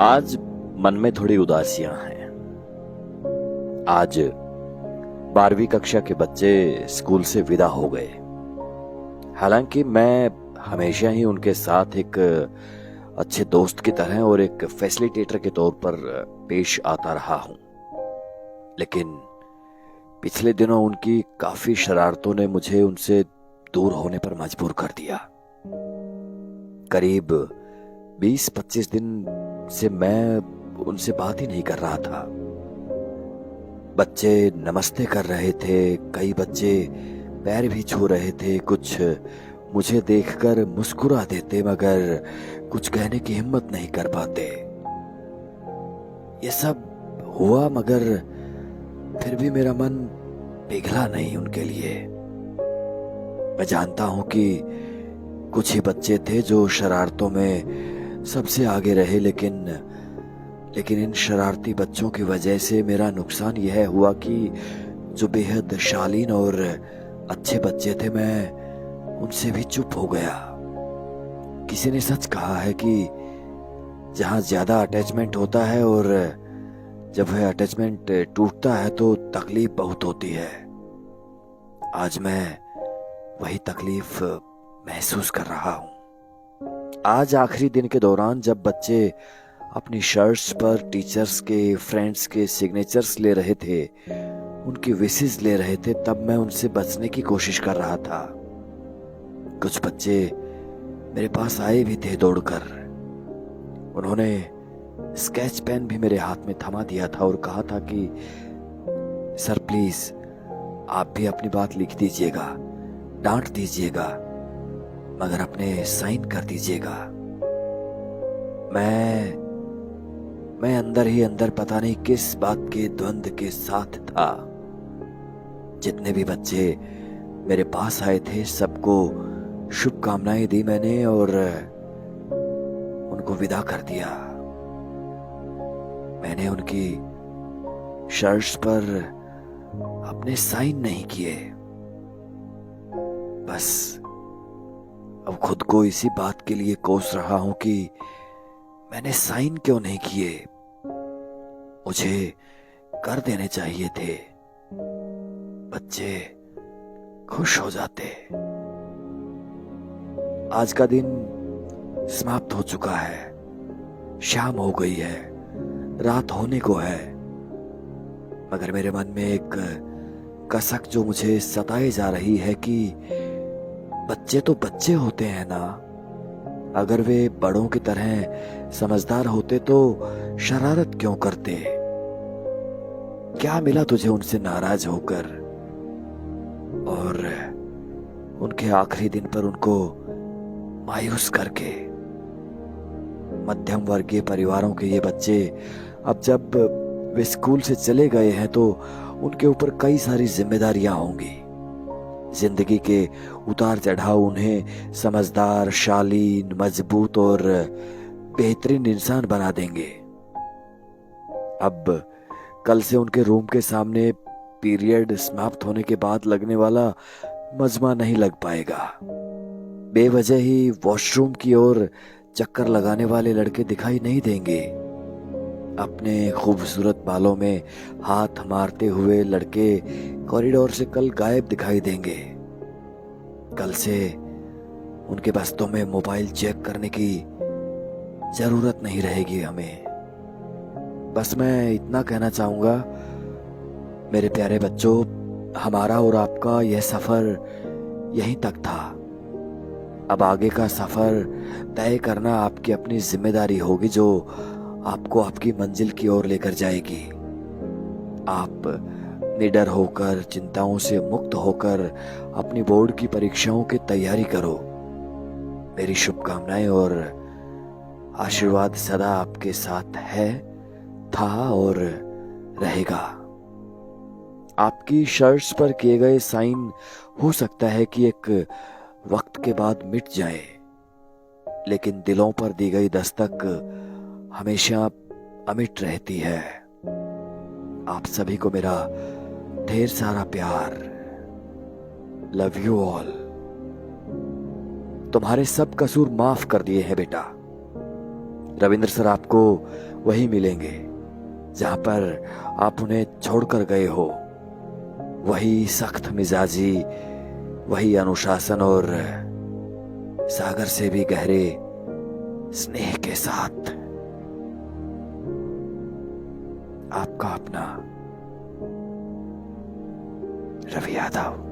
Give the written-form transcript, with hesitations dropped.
आज मन में थोड़ी उदासियां हैं। आज 12वीं कक्षा के बच्चे स्कूल से विदा हो गए। हालांकि मैं हमेशा ही उनके साथ एक अच्छे दोस्त की तरह और एक फैसिलिटेटर के तौर पर पेश आता रहा हूं, लेकिन पिछले दिनों उनकी काफी शरारतों ने मुझे उनसे दूर होने पर मजबूर कर दिया। करीब 20-25 दिन से मैं उनसे बात ही नहीं कर रहा था। बच्चे नमस्ते कर रहे थे, कई बच्चे पैर भी छू रहे थे, कुछ मुझे देखकर मुस्कुरा देते मगर कुछ कहने की हिम्मत नहीं कर पाते। ये सब हुआ मगर फिर भी मेरा मन पिघला नहीं उनके लिए। मैं जानता हूं कि कुछ ही बच्चे थे जो शरारतों में सबसे आगे रहे, लेकिन इन शरारती बच्चों की वजह से मेरा नुकसान यह हुआ कि जो बेहद शालीन और अच्छे बच्चे थे, मैं उनसे भी चुप हो गया। किसी ने सच कहा है कि जहां ज्यादा अटैचमेंट होता है और जब वह अटैचमेंट टूटता है तो तकलीफ बहुत होती है। आज मैं वही तकलीफ महसूस कर रहा हूं। आज आखिरी दिन के दौरान जब बच्चे अपनी शर्ट्स पर टीचर्स के, फ्रेंड्स के सिग्नेचर्स ले रहे थे, उनकी विशेस ले रहे थे, तब मैं उनसे बचने की कोशिश कर रहा था। कुछ बच्चे मेरे पास आए भी थे दौड़कर। उन्होंने स्केच पेन भी मेरे हाथ में थमा दिया था और कहा था कि सर प्लीज आप भी अपनी बात लिख दीजिएगा, डांट दीजिएगा, मगर अपने साइन कर दीजिएगा। मैं अंदर ही अंदर पता नहीं किस बात के द्वंद के साथ था। जितने भी बच्चे मेरे पास आए थे सबको शुभकामनाएं दी मैंने और उनको विदा कर दिया। मैंने उनकी शर्ट्स पर अपने साइन नहीं किए। बस अब खुद को इसी बात के लिए कोस रहा हूं कि मैंने साइन क्यों नहीं किए। मुझे कर देने चाहिए थे, बच्चे खुश हो जाते। आज का दिन समाप्त हो चुका है, शाम हो गई है, रात होने को है, मगर मेरे मन में एक कसक जो मुझे सताए जा रही है कि बच्चे तो बच्चे होते हैं ना। अगर वे बड़ों की तरह समझदार होते तो शरारत क्यों करते। क्या मिला तुझे उनसे नाराज होकर और उनके आखिरी दिन पर उनको मायूस करके। मध्यम वर्गीय परिवारों के ये बच्चे अब जब वे स्कूल से चले गए हैं तो उनके ऊपर कई सारी जिम्मेदारियां होंगी। जिंदगी के उतार चढ़ाव उन्हें समझदार, शालीन, मजबूत और बेहतरीन इंसान बना देंगे। अब कल से उनके रूम के सामने पीरियड समाप्त होने के बाद लगने वाला मजमा नहीं लग पाएगा। बेवजह ही वॉशरूम की ओर चक्कर लगाने वाले लड़के दिखाई नहीं देंगे। अपने खूबसूरत बालों में हाथ मारते हुए लड़के कॉरिडोर से कल गायब दिखाई देंगे। कल से उनके बस्तों में मोबाइल चेक करने की जरूरत नहीं रहेगी हमें। बस मैं इतना कहना चाहूंगा, मेरे प्यारे बच्चों, हमारा और आपका यह सफर यहीं तक था। अब आगे का सफर तय करना आपकी अपनी जिम्मेदारी होगी, जो आपको आपकी मंजिल की ओर लेकर जाएगी। आप निडर होकर, चिंताओं से मुक्त होकर अपनी बोर्ड की परीक्षाओं की तैयारी करो। मेरी शुभकामनाएं और आशीर्वाद सदा आपके साथ है, था और रहेगा। आपकी शर्ट्स पर किए गए साइन हो सकता है कि एक वक्त के बाद मिट जाए, लेकिन दिलों पर दी गई दस्तक हमेशा अमिट रहती है। आप सभी को मेरा ढेर सारा प्यार। Love you all. तुम्हारे सब कसूर माफ कर दिए हैं बेटा। रविंद्र सर आपको वही मिलेंगे जहां पर आप उन्हें छोड़कर गए हो, वही सख्त मिजाजी, वही अनुशासन और सागर से भी गहरे स्नेह के साथ। आपका अपना रवि यादव।